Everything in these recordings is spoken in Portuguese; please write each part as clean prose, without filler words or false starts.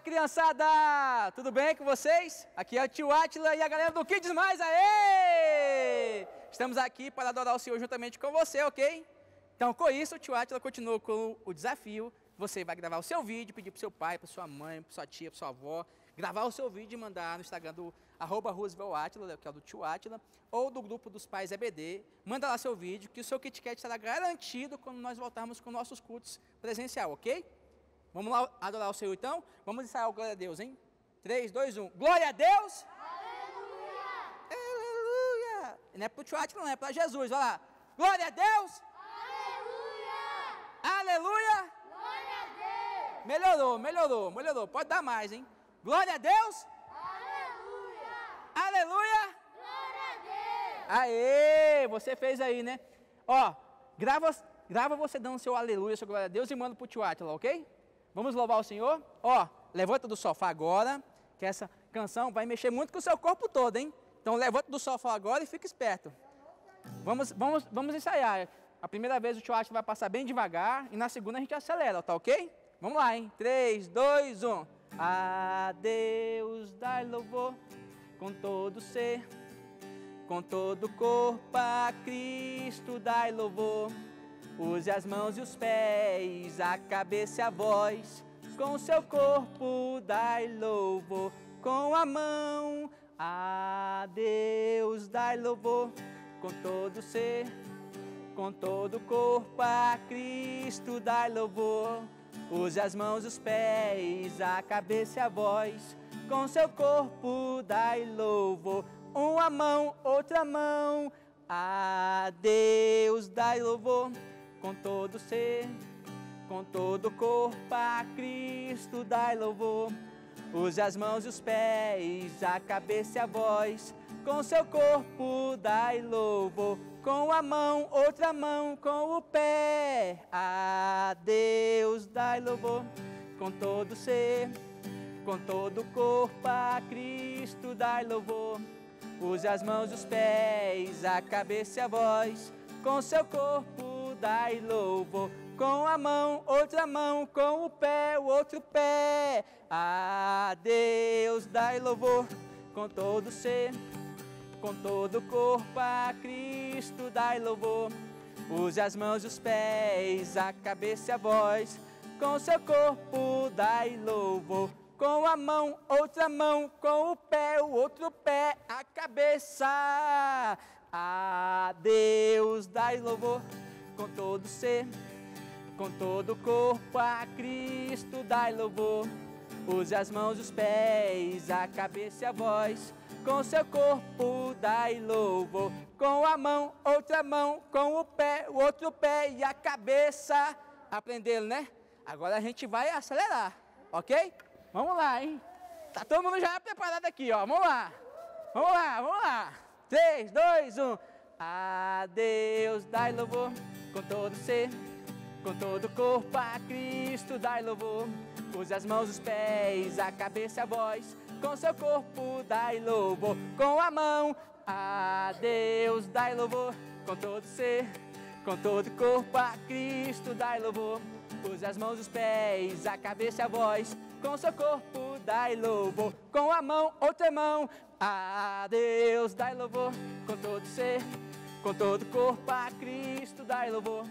criançada! Tudo bem com vocês? Aqui é o tio Átila e a galera do Kids Mais, aê! Estamos aqui para adorar o Senhor juntamente com você, ok? Então, com isso, o tio Átila continua com o desafio. Você vai gravar o seu vídeo, pedir para o seu pai, para sua mãe, para sua tia, para sua avó, gravar o seu vídeo e mandar no Instagram do @RooseveltAtila, que é o do tio Átila, ou do grupo dos pais EBD. Manda lá seu vídeo, que o seu KitKat estará garantido quando nós voltarmos com nossos cultos presencial, ok? Vamos lá adorar o Senhor então? Vamos ensaiar o Glória a Deus, hein? 3, 2, 1. Glória a Deus! Aleluia! Aleluia! Não é para o tio Átila, não, é para Jesus. Vai lá. Glória a Deus! Aleluia! Aleluia! Glória a Deus! Melhorou. Pode dar mais, hein? Glória a Deus! Aleluia! Aleluia! Glória a Deus! Aê! Você fez aí, né? Ó, grava você dando seu aleluia, seu glória a Deus e manda pro tio Átila, ok? Vamos louvar o Senhor? Ó, levanta do sofá agora, que essa canção vai mexer muito com o seu corpo todo, hein? Então levanta do sofá agora e fica esperto. Vamos ensaiar. A primeira vez o tio Átila vai passar bem devagar e na segunda a gente acelera, tá ok? Vamos lá, hein? 3, 2, 1. A Deus dai louvor com todo ser, com todo corpo a Cristo dai louvor. Use as mãos e os pés, a cabeça e a voz, com seu corpo dai louvor. Com a mão a Deus dai louvor, com todo ser, com todo corpo a Cristo dai louvor. Use as mãos e os pés, a cabeça e a voz, com seu corpo dai louvor. Uma mão, outra mão, a Deus dai louvor. Com todo ser, com todo corpo a Cristo dai louvor. Use as mãos e os pés, a cabeça e a voz, com seu corpo dai louvor. Com a mão, outra mão, com o pé, a Deus dai louvor. Com todo ser, com todo corpo a Cristo dai louvor. Use as mãos e os pés, a cabeça e a voz, com seu corpo dai louvor. Com a mão, outra mão, com o pé, o outro pé, a Deus dai louvor. Com todo ser, com todo corpo a Cristo dai louvor. Use as mãos e os pés, a cabeça e a voz, com seu corpo dai louvor. Com a mão, outra mão, com o pé, o outro pé, a cabeça, a Deus dai louvor. Com todo ser, com todo corpo a Cristo dai louvor. Use as mãos e os pés, a cabeça e a voz, com seu corpo dai louvor. Com a mão, outra mão, com o pé, o outro pé e a cabeça. Aprenderam, né? Agora a gente vai acelerar, ok? Vamos lá, hein? Tá todo mundo já preparado aqui, ó. Vamos lá. 3, 2, 1. A Deus dai louvor, com todo ser, com todo corpo a Cristo dai louvor. Use as mãos, os pés, a cabeça e a voz, com seu corpo dai louvor. Com a mão, a Deus dai louvor, com todo ser, com todo corpo a Cristo dai louvor. Use as mãos, os pés, a cabeça e a voz, com seu corpo dai louvor. Com a mão, outra mão, a Deus dai louvor. Com todo ser, com todo corpo a Cristo dai louvor.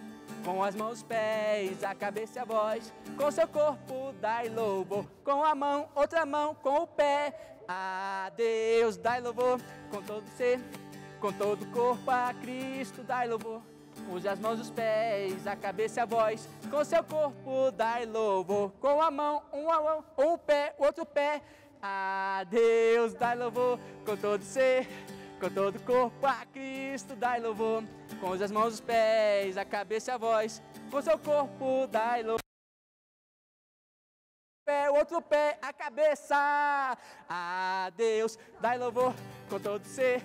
Com as mãos, os pés, a cabeça e a voz, com seu corpo dai louvor. Com a mão, outra mão, com o pé, a Deus dai louvor. Com todo ser, com todo corpo a Cristo dai louvor. Use as mãos, os pés, a cabeça e a voz, com seu corpo dai louvor. Com a mão, uma mão, um pé, outro pé, a Deus dai louvor. Com todo ser, com todo corpo a Cristo dai louvor. Com as mãos, os pés, a cabeça e a voz, com seu corpo dai louvor. Pé, outro pé, a cabeça, a Deus dai louvor. Com todo ser,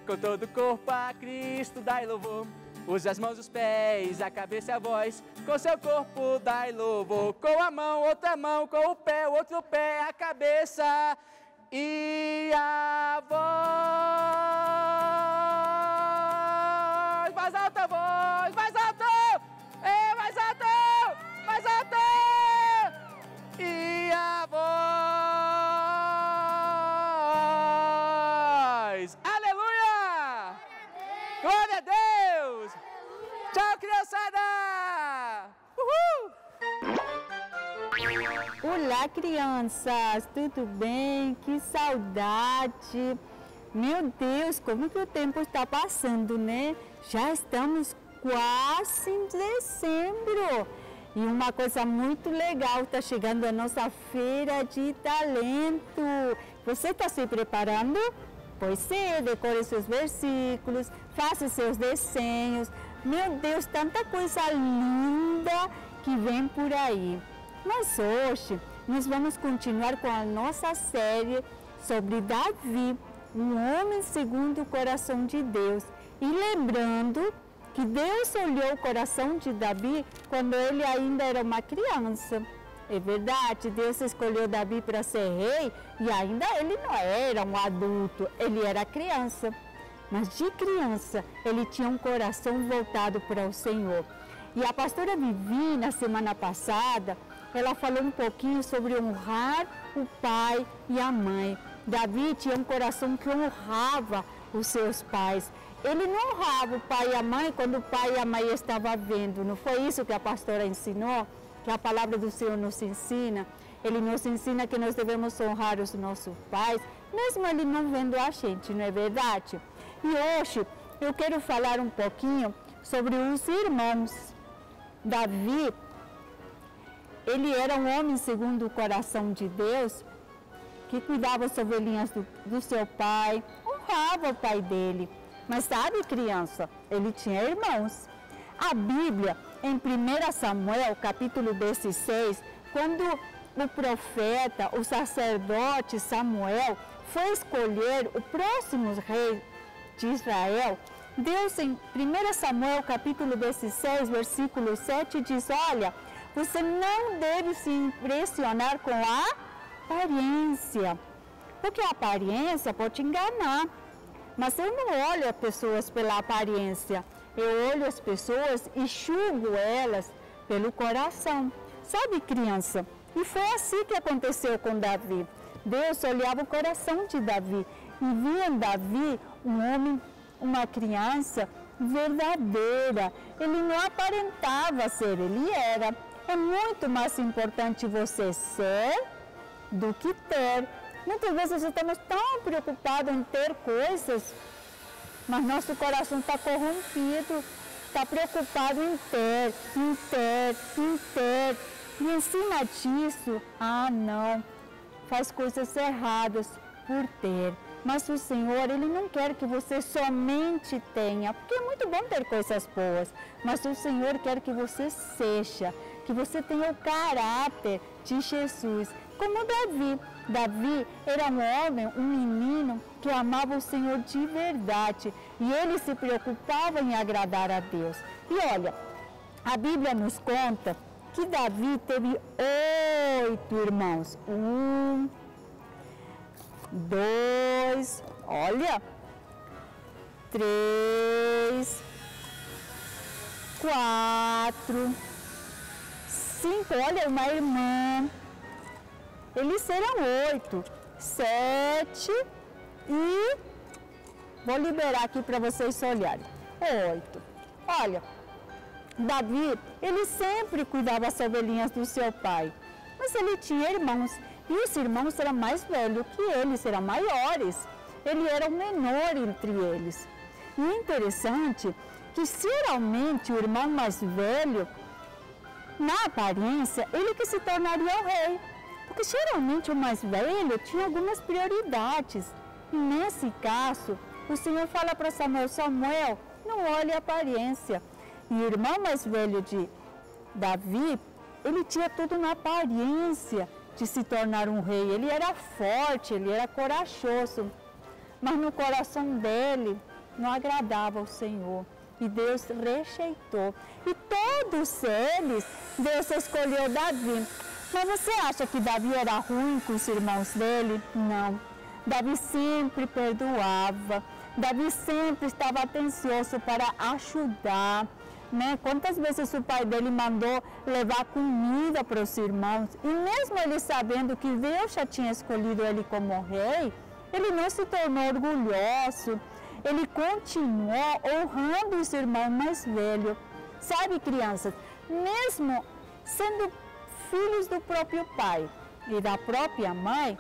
com todo corpo a Cristo dai louvor. Use as mãos, os pés, a cabeça e a voz, com seu corpo dai louvor. Com a mão, outra mão, com o pé, o outro pé, a cabeça e a voz. Mais alta a voz, mais alto! Mais alto! Mais alto! E a voz. Olá, crianças, tudo bem? Que saudade! Meu Deus, como que o tempo está passando, né? Já estamos quase em dezembro. E uma coisa muito legal, está chegando a nossa feira de talento. Você está se preparando? Pois é, decore seus versículos, faça seus desenhos. Meu Deus, tanta coisa linda que vem por aí. Mas hoje nós vamos continuar com a nossa série sobre Davi, um homem segundo o coração de Deus. E lembrando que Deus olhou o coração de Davi quando ele ainda era uma criança. É verdade, Deus escolheu Davi para ser rei e ainda ele não era um adulto, ele era criança. Mas de criança ele tinha um coração voltado para o Senhor. E a pastora Vivi, na semana passada, ela falou um pouquinho sobre honrar o pai e a mãe. Davi tinha um coração que honrava os seus pais. Ele não honrava o pai e a mãe quando o pai e a mãe estavam vendo. Não foi isso que a pastora ensinou? Que a palavra do Senhor nos ensina. Ele nos ensina que nós devemos honrar os nossos pais, mesmo ele não vendo a gente, não é verdade? E hoje eu quero falar um pouquinho sobre os irmãos. Davi, ele era um homem segundo o coração de Deus, que cuidava das ovelhinhas do seu pai, honrava o pai dele. Mas sabe, criança, ele tinha irmãos. A Bíblia, em 1 Samuel, capítulo 16, quando o profeta, o sacerdote Samuel, foi escolher o próximo rei de Israel, Deus, em 1 Samuel, capítulo 16, versículo 7, diz, olha, você não deve se impressionar com a aparência, porque a aparência pode te enganar. Mas eu não olho as pessoas pela aparência, eu olho as pessoas e julgo elas pelo coração. Sabe, criança? E foi assim que aconteceu com Davi. Deus olhava o coração de Davi e via em Davi um homem, uma criança verdadeira. Ele não aparentava ser, ele era. É muito mais importante você ser do que ter. Muitas vezes estamos tão preocupados em ter coisas, mas nosso coração está corrompido, está preocupado em ter. E em cima disso, não, faz coisas erradas por ter. Mas o Senhor, Ele não quer que você somente tenha, porque é muito bom ter coisas boas, mas o Senhor quer que você seja, que você tenha o caráter de Jesus, como Davi. Davi era um homem, um menino que amava o Senhor de verdade e ele se preocupava em agradar a Deus. E olha, a Bíblia nos conta que Davi teve 8 irmãos. 1, 2, olha, 3, 4, 5, olha, uma irmã. Eles eram 8, 7 e vou liberar aqui para vocês olharem. 8. Olha, Davi, ele sempre cuidava das ovelhinhas do seu pai, mas ele tinha irmãos e os irmãos eram mais velhos que eles, eram maiores. Ele era o menor entre eles. E é interessante que geralmente o irmão mais velho, na aparência, ele que se tornaria o rei. Porque geralmente o mais velho tinha algumas prioridades. E nesse caso, o Senhor fala para Samuel, Samuel, não olhe a aparência. E o irmão mais velho de Davi, ele tinha tudo na aparência de se tornar um rei. Ele era forte, ele era corajoso. Mas no coração dele não agradava ao Senhor. E Deus rejeitou. E todos eles, Deus escolheu Davi. Mas você acha que Davi era ruim com os irmãos dele? Não. Davi sempre perdoava. Davi sempre estava atencioso para ajudar. Né? Quantas vezes o pai dele mandou levar comida para os irmãos? E mesmo ele sabendo que Deus já tinha escolhido ele como rei, ele não se tornou orgulhoso. Ele continuou honrando os irmãos mais velhos. Sabe, crianças, mesmo sendo filhos do próprio pai, e da própria mãe,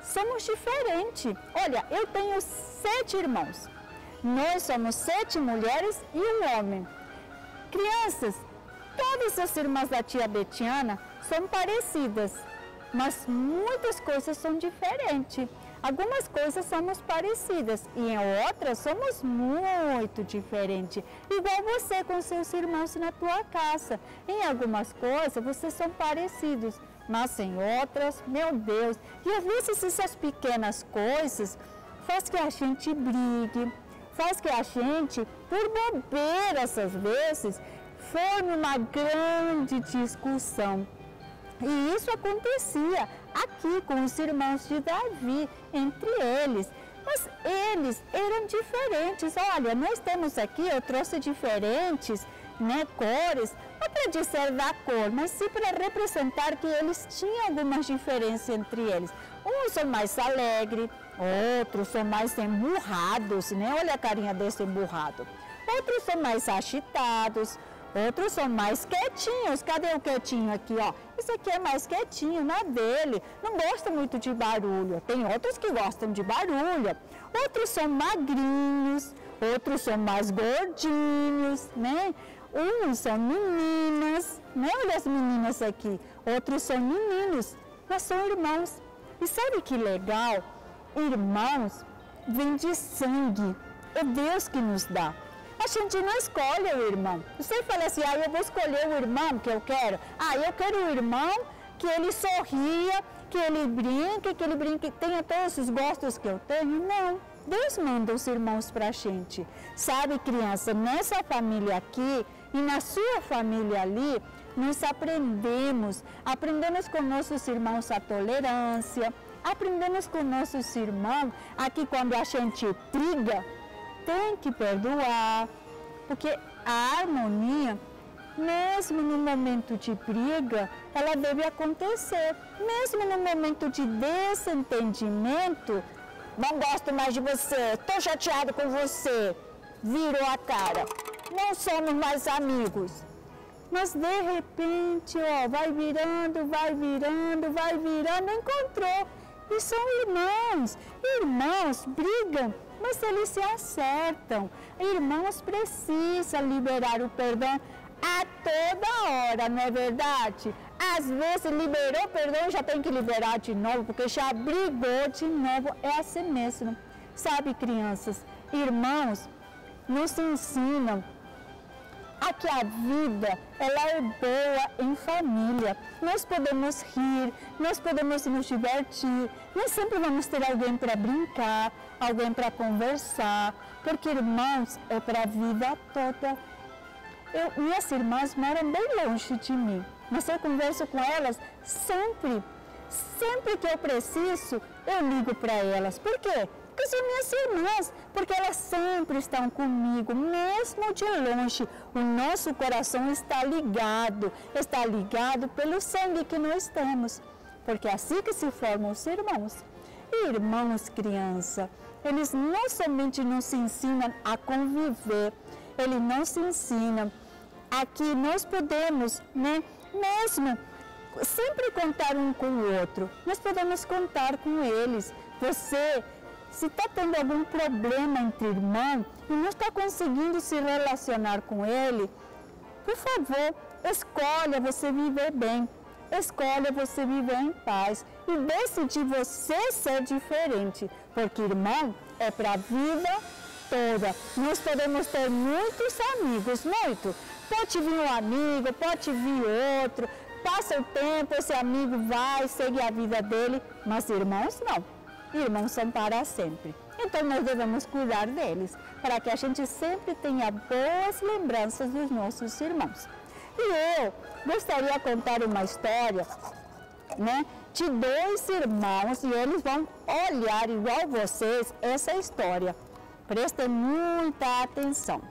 somos diferentes. Olha, eu tenho 7 irmãos. Nós somos 7 mulheres e um homem. Crianças, todas as irmãs da tia Betiana são parecidas, mas muitas coisas são diferentes. Algumas coisas somos parecidas e em outras somos muito diferentes. Igual você com seus irmãos na tua casa. Em algumas coisas vocês são parecidos, mas em outras, meu Deus. E às vezes essas pequenas coisas faz que a gente brigue, faz que a gente, por bobeiras às vezes, forme uma grande discussão. E isso acontecia aqui com os irmãos de Davi, entre eles. Mas eles eram diferentes. Olha, nós temos aqui, eu trouxe diferentes, cores, não para dizer da cor, mas sim para representar que eles tinham algumas diferenças entre eles. Uns são mais alegres, outros são mais emburrados, Olha a carinha desse emburrado. Outros são mais agitados, outros são mais quietinhos. Cadê o quietinho aqui, ó? Esse aqui é mais quietinho, na dele. Não gosta muito de barulho. Tem outros que gostam de barulho. Outros são magrinhos, outros são mais gordinhos, Uns são meninas, Olha as meninas aqui. Outros são meninos, mas são irmãos. E sabe que legal? Irmãos vêm de sangue. É Deus que nos dá. A gente não escolhe o irmão. Você fala assim, eu vou escolher o irmão que eu quero. Eu quero o irmão que ele sorria, que ele brinque, tenha todos os gostos que eu tenho. Não, Deus manda os irmãos para a gente. Sabe, criança, nessa família aqui e na sua família ali, nós aprendemos com nossos irmãos a tolerância, aprendemos com nossos irmãos aqui quando a gente briga, tem que perdoar, porque a harmonia, mesmo no momento de briga, ela deve acontecer. Mesmo no momento de desentendimento, não gosto mais de você, estou chateado com você, virou a cara, não somos mais amigos. Mas de repente, vai virando, encontrou. E são irmãos. Irmãos brigam, mas eles se acertam. Irmãos precisam liberar o perdão a toda hora, não é verdade? Às vezes liberou o perdão, já tem que liberar de novo, porque já brigou de novo. É assim mesmo. Sabe, crianças, irmãos nos ensinam a que a vida ela é boa em família. Nós podemos rir, nós podemos nos divertir, nós sempre vamos ter alguém para brincar, alguém para conversar, porque irmãos é para a vida toda. Minhas irmãs moram bem longe de mim, mas eu converso com elas sempre. Sempre que eu preciso, eu ligo para elas. Por quê? Porque são minhas irmãs, porque elas sempre estão comigo, mesmo de longe. O nosso coração está ligado pelo sangue que nós temos, porque é assim que se formam os irmãos. E irmãos, criança, eles não somente nos ensinam a conviver, eles nos ensinam a que nós podemos, mesmo sempre contar um com o outro, nós podemos contar com eles. Você, se está tendo algum problema entre irmãos e não está conseguindo se relacionar com ele, por favor, escolha você viver bem, escolha você viver em paz e decidir você ser diferente, porque irmão é para a vida toda. Nós podemos ter muitos amigos, Pode vir um amigo, pode vir outro, passa o tempo, esse amigo vai, segue a vida dele, mas irmãos não. Irmãos são para sempre. Então nós devemos cuidar deles, para que a gente sempre tenha boas lembranças dos nossos irmãos. E eu gostaria de contar uma história, de 2 irmãos, e eles vão olhar igual vocês essa história. Prestem muita atenção.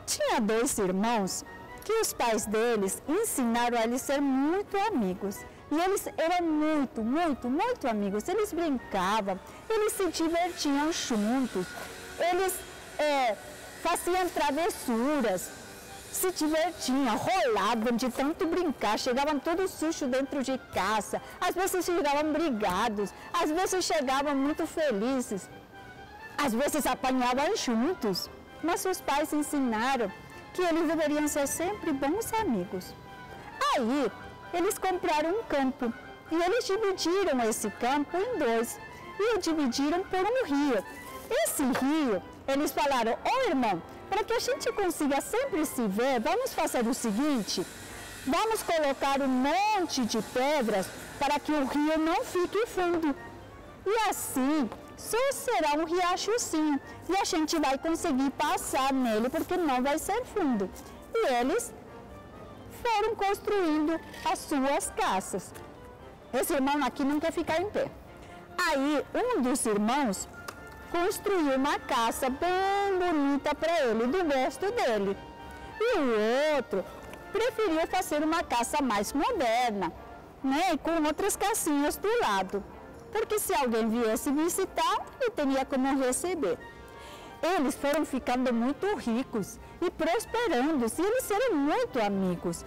Tinha 2 irmãos que os pais deles ensinaram a eles ser muito amigos. E eles eram muito amigos. Eles brincavam, eles se divertiam juntos, eles faziam travessuras. se divertiam, rolavam de tanto brincar, chegavam todos sujos dentro de casa, às vezes chegavam brigados, às vezes chegavam muito felizes, às vezes apanhavam juntos, mas seus pais ensinaram que eles deveriam ser sempre bons amigos. Aí, eles compraram um campo e eles dividiram esse campo em dois e o dividiram por um rio. Esse rio, eles falaram, irmão, para que a gente consiga sempre se ver, vamos fazer o seguinte, vamos colocar um monte de pedras para que o rio não fique fundo. E assim, só será um riachozinho e a gente vai conseguir passar nele porque não vai ser fundo. E eles foram construindo as suas casas. Esse irmão aqui não quer ficar em pé. Aí, um dos irmãos construiu uma casa bem bonita para ele, do gosto dele. E o outro preferiu fazer uma casa mais moderna, né, com outras casinhas do lado. Porque se alguém viesse visitar, ele teria como receber. Eles foram ficando muito ricos e prosperando, e eles eram muito amigos.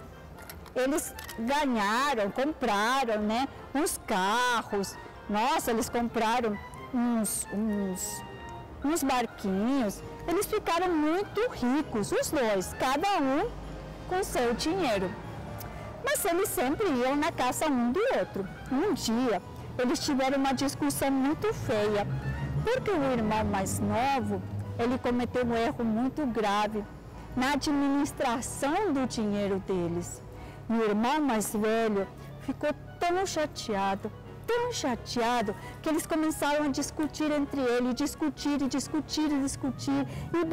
Eles ganharam, compraram, né, uns carros. Nossa, eles compraram uns barquinhos. Eles ficaram muito ricos, os dois, cada um com seu dinheiro. Mas eles sempre iam na casa um do outro. Um dia, eles tiveram uma discussão muito feia, porque o irmão mais novo, ele cometeu um erro muito grave na administração do dinheiro deles. E o irmão mais velho ficou tão chateado, que eles começaram a discutir entre eles, discutir, e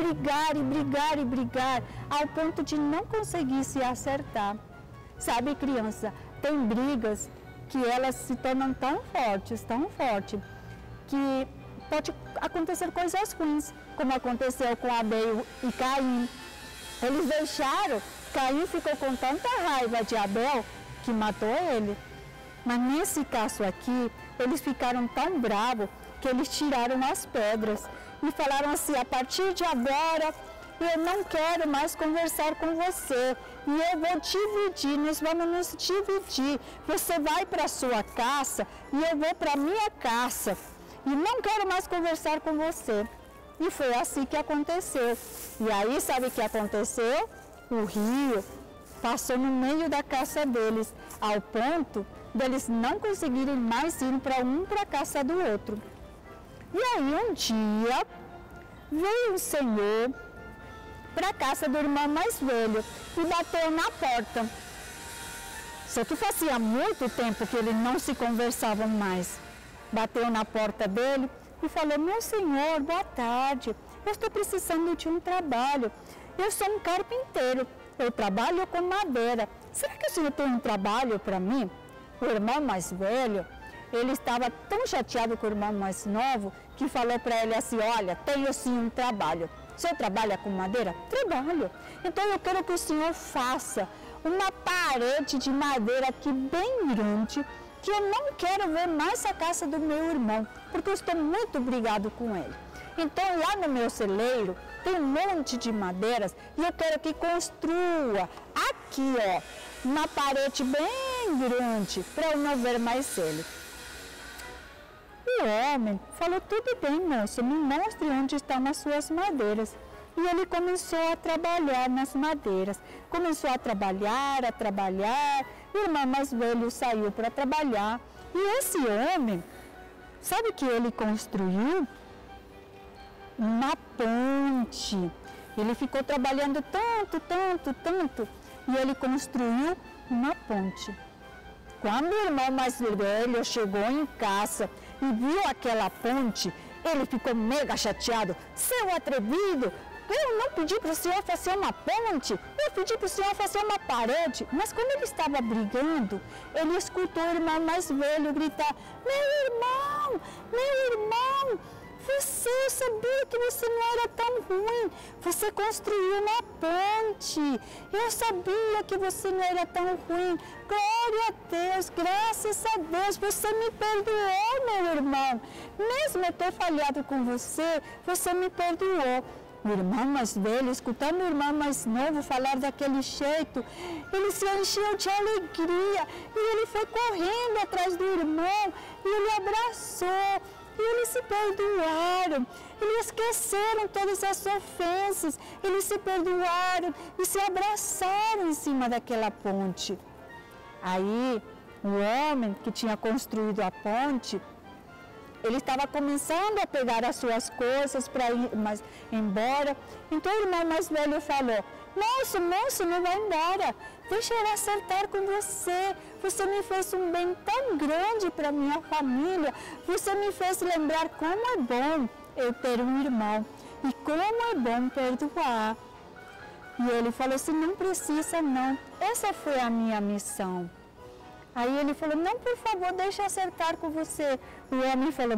brigar, ao ponto de não conseguir se acertar. Sabe, criança, tem brigas que elas se tornam tão fortes, que pode acontecer coisas ruins, como aconteceu com Abel e Caim. Eles deixaram, Caim ficou com tanta raiva de Abel que matou ele. Mas nesse caso aqui, eles ficaram tão bravos que eles tiraram as pedras e falaram assim, a partir de agora, eu não quero mais conversar com você e eu vou dividir, nós vamos nos dividir. Você vai para a sua casa e eu vou para a minha casa e não quero mais conversar com você. E foi assim que aconteceu. E aí, sabe o que aconteceu? O rio passou no meio da casa deles, ao ponto deles não conseguirem mais ir para a casa do outro. E aí um dia veio o Senhor para a casa do irmão mais velho e bateu na porta. Só que fazia muito tempo que eles não se conversavam mais. Bateu na porta dele e falou, meu senhor, boa tarde, eu estou precisando de um trabalho. Eu sou um carpinteiro, eu trabalho com madeira. Será que o senhor tem um trabalho para mim? O irmão mais velho, ele estava tão chateado com o irmão mais novo que falou para ele assim, olha, tenho sim um trabalho. O senhor trabalha com madeira? Trabalho. Então eu quero que o senhor faça uma parede de madeira aqui bem grande, que eu não quero ver mais a casa do meu irmão, porque eu estou muito brigado com ele. Então lá no meu celeiro tem um monte de madeiras e eu quero que construa aqui, uma parede bem grande, para eu não ver mais ele. O homem falou, tudo bem, moço, me mostre onde estão as suas madeiras. E ele começou a trabalhar nas madeiras. Começou a trabalhar. O irmão mais velho saiu para trabalhar. E esse homem, sabe o que ele construiu? Uma ponte. Ele ficou trabalhando tanto, e ele construiu uma ponte. Quando o irmão mais velho chegou em casa e viu aquela ponte, ele ficou mega chateado. Seu atrevido, eu não pedi para o senhor fazer uma ponte, eu pedi para o senhor fazer uma parede. Mas quando ele estava brigando, ele escutou o irmão mais velho gritar, meu irmão, eu sabia que você não era tão ruim, você construiu uma ponte, eu sabia que você não era tão ruim, glória a Deus, graças a Deus, você me perdoou, meu irmão, mesmo eu ter falhado com você, você me perdoou. O irmão mais velho, escutando o irmão mais novo falar daquele jeito, ele se encheu de alegria e ele foi correndo atrás do irmão e ele abraçou e eles se perdoaram. Eles esqueceram todas as ofensas, eles se perdoaram e se abraçaram em cima daquela ponte. Aí, o homem que tinha construído a ponte, ele estava começando a pegar as suas coisas para ir embora. Então o irmão mais velho falou: moço, não vai embora. Deixa eu acertar com você. Você me fez um bem tão grande para minha família. Você me fez lembrar como é bom eu ter um irmão e como é bom perdoar. E ele falou assim: não precisa não. Essa foi a minha missão. Aí ele falou: não, por favor, deixa eu acertar com você. O homem falou: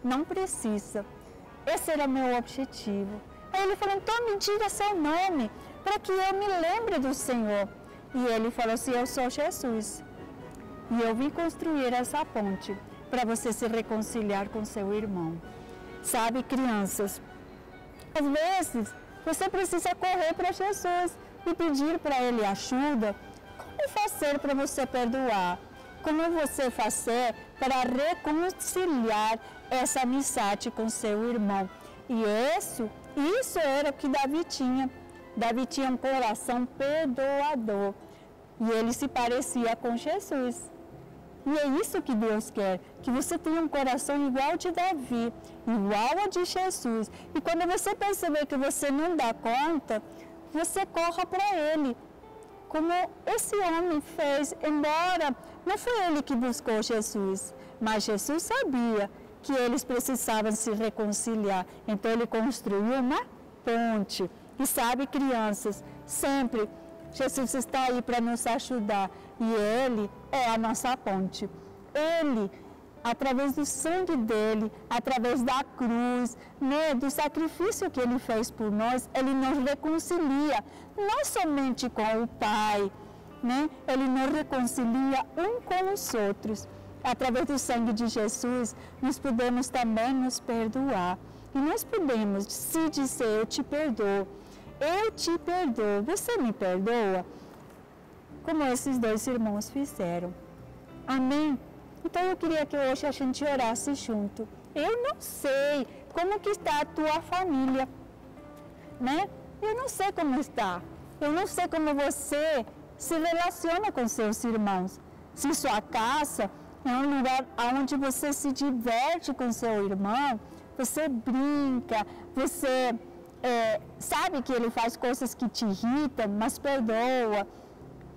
não precisa. Esse era meu objetivo. Aí ele falou: então me diga seu nome, para que eu me lembre do Senhor. E ele falou assim: eu sou Jesus. E eu vim construir essa ponte para você se reconciliar com seu irmão. Sabe, crianças, às vezes você precisa correr para Jesus e pedir para Ele ajuda. Como fazer para você perdoar? Como você fazer para reconciliar essa amizade com seu irmão? E isso era o que Davi tinha. Davi tinha um coração perdoador. E ele se parecia com Jesus. E é isso que Deus quer, que você tenha um coração igual de Davi, igual ao de Jesus. E quando você perceber que você não dá conta, você corra para Ele. Como esse homem fez, embora não foi ele que buscou Jesus, mas Jesus sabia que eles precisavam se reconciliar. Então ele construiu uma ponte. E sabe, crianças, sempre Jesus está aí para nos ajudar. E Ele é a nossa ponte. Ele, através do sangue dele, através da cruz, né, do sacrifício que ele fez por nós, ele nos reconcilia, não somente com o Pai, né? Ele nos reconcilia um com os outros. Através do sangue de Jesus, nós podemos também nos perdoar. E nós podemos se dizer: eu te perdoo, você me perdoa? Como esses dois irmãos fizeram. Amém? Então eu queria que hoje a gente orasse junto. Eu não sei como que está a tua família, né? Eu não sei como está. Eu não sei como você se relaciona com seus irmãos. Se sua casa é um lugar onde você se diverte com seu irmão, você brinca, você sabe que ele faz coisas que te irritam, mas perdoa.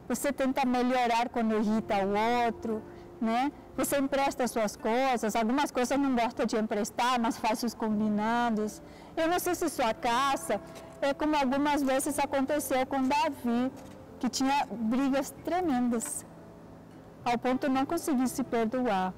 Você tenta melhorar quando irrita o outro, né? Você empresta suas coisas, algumas coisas não gosta de emprestar, mas faz os combinados. Eu não sei se sua casa é como algumas vezes aconteceu com Davi, que tinha brigas tremendas, ao ponto de não conseguir se perdoar.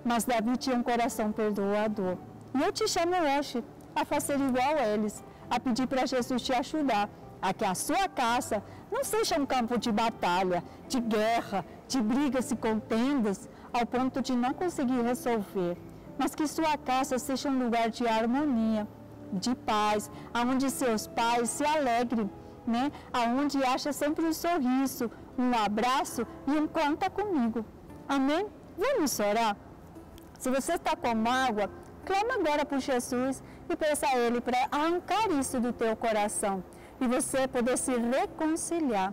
Mas Davi tinha um coração perdoador. E eu te chamo hoje a fazer igual a eles, a pedir para Jesus te ajudar, a que a sua casa não seja um campo de batalha, de guerra, de brigas e contendas, ao ponto de não conseguir resolver, mas que sua casa seja um lugar de harmonia, de paz, onde seus pais se alegrem, né? Onde acha sempre um sorriso, um abraço e um conta comigo. Amém? Vamos orar? Se você está com mágoa, clama agora por Jesus e peça a Ele para arrancar isso do teu coração e você poder se reconciliar.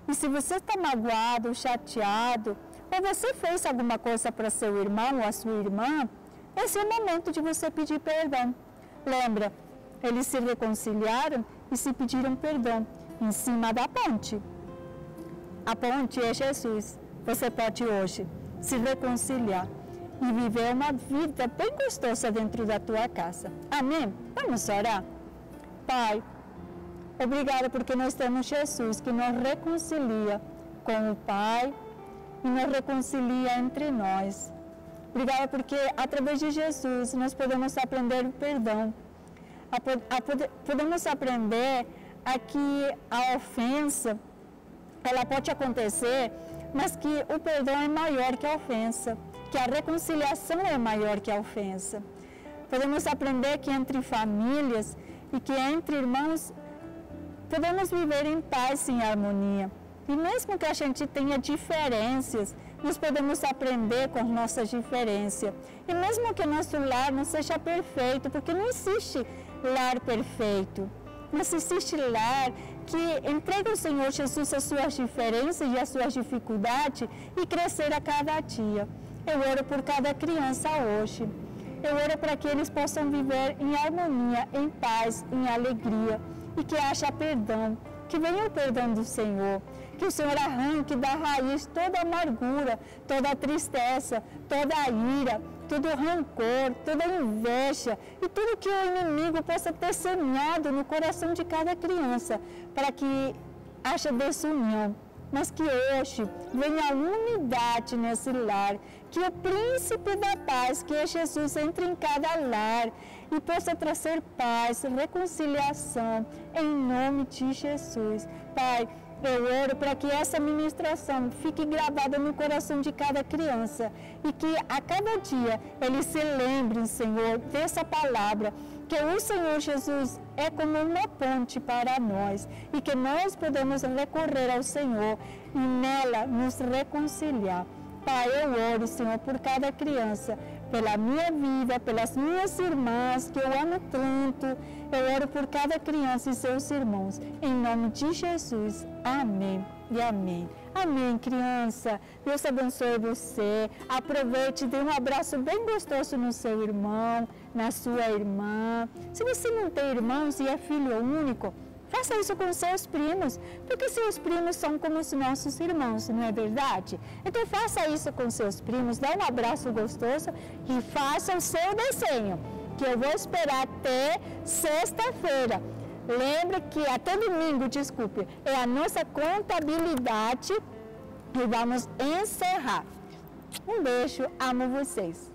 E se você está magoado, chateado, ou você fez alguma coisa para seu irmão ou a sua irmã, esse é o momento de você pedir perdão. Lembra, eles se reconciliaram e se pediram perdão em cima da ponte. A ponte é Jesus. Você pode hoje se reconciliar e viver uma vida bem gostosa dentro da tua casa. Amém? Vamos orar? Pai, obrigada porque nós temos Jesus que nos reconcilia com o Pai e nos reconcilia entre nós. Obrigada porque através de Jesus nós podemos aprender o perdão. Podemos aprender a que a ofensa, ela pode acontecer, mas que o perdão é maior que a ofensa, que a reconciliação é maior que a ofensa. Podemos aprender que entre famílias e que entre irmãos podemos viver em paz e em harmonia. E mesmo que a gente tenha diferenças, nós podemos aprender com nossas diferenças. E mesmo que nosso lar não seja perfeito, porque não existe lar perfeito, mas existe lar que entrega ao Senhor Jesus as suas diferenças e as suas dificuldades e crescer a cada dia. Eu oro por cada criança hoje. Eu oro para que eles possam viver em harmonia, em paz, em alegria e que haja perdão, que venha o perdão do Senhor, que o Senhor arranque da raiz toda a amargura, toda a tristeza, toda a ira, todo o rancor, toda a inveja e tudo que o inimigo possa ter semeado no coração de cada criança, para que haja desunião. Mas que hoje venha a unidade nesse lar, que o príncipe da paz, que é Jesus, entre em cada lar e possa trazer paz, reconciliação, em nome de Jesus. Pai, eu oro para que essa ministração fique gravada no coração de cada criança e que a cada dia eles se lembrem, Senhor, dessa palavra, que o Senhor Jesus é como uma ponte para nós e que nós podemos recorrer ao Senhor e nela nos reconciliar. Pai, eu oro, Senhor, por cada criança, pela minha vida, pelas minhas irmãs, que eu amo tanto. Eu oro por cada criança e seus irmãos. Em nome de Jesus. Amém e amém. Amém, criança. Deus abençoe você. Aproveite e dê um abraço bem gostoso no seu irmão, na sua irmã. Se você não tem irmãos e é filho único, faça isso com seus primos, porque seus primos são como os nossos irmãos, não é verdade? Então faça isso com seus primos, dá um abraço gostoso e faça o seu desenho, que eu vou esperar até sexta-feira. Lembre que até domingo, desculpe, é a nossa contabilidade e vamos encerrar. Um beijo, amo vocês.